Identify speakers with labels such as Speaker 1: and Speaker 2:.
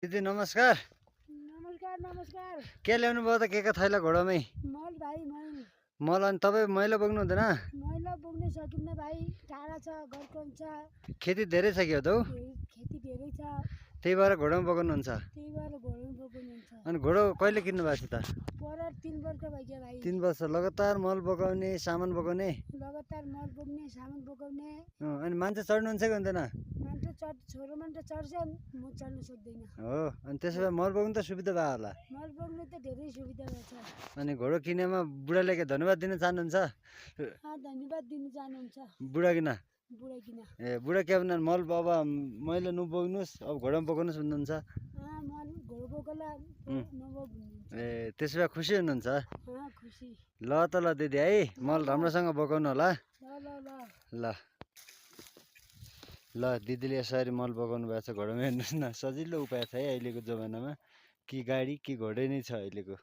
Speaker 1: दिदी नमस्कार।
Speaker 2: नमस्कार नमस्कार।
Speaker 1: के ल्याउनु भयो त के थैला घोडामै?
Speaker 2: मल भाइ मैल।
Speaker 1: मल अनि तपाईँ मैला बोक्नु हुँदैन?
Speaker 2: मैला बोक्न सकिन्न भाइ, टाढा छ, घरको हुन्छ।
Speaker 1: खेती धेरै छ कि हो त हौ?
Speaker 2: खेती धेरै छ,
Speaker 1: त्यही भएर घोडामा बोकाउनुहुन्छ?
Speaker 2: त्यही भएर घोडामा बोकाउनुहुन्छ।
Speaker 1: अनि घोडा कहिले किन्नु भएको छ त?
Speaker 2: पर 3 वर्ष भइगयो भाइ।
Speaker 1: 3 वर्ष लगातार मल बोकाउने, सामान बोकाउने?
Speaker 2: लगातार मल बोक्ने, सामान बोकाउने।
Speaker 1: अनि मान्छे चढ्नुहुन्छ कि हुँदैन?
Speaker 2: मान्छे छोरो मान्छे चढ्छ, म चढ्न सक्दैन।
Speaker 1: हो, अनि त्यसो भए मल बोक्नु त सुविधा भयो होला?
Speaker 2: मल बोक्नु त धेरै सुविधा भएको छ।
Speaker 1: अनि घोडा किनेमा बुढाले के धन्यवाद दिन चाहनुहुन्छ?
Speaker 2: धन्यवाद दिन चाहनुहुन्छ।
Speaker 1: बुढा किन?
Speaker 2: बुढा किन?
Speaker 1: ए बुढा के भन्नु मल अब मैले नबोक्नुहोस्, अब घोडामा बोकाउनुहोस् भन्नुहुन्छ?
Speaker 2: मल घोडा बोकला नबोक भन्नुहुन्छ।
Speaker 1: ए त्यसो भए खुसी हुनुहुन्छ?
Speaker 2: खुसी।
Speaker 1: ल त ल दिदी है, मल राम्रोसँग बोकाउनु होला। ल ल दिदीले यसरी मल बोकाउनु भएको छ घोडामा। हेर्नुहोस् न, सजिलो उपाय छ है अहिलेको जमानामा। कि गाडी कि घोडै नै छ अहिलेको।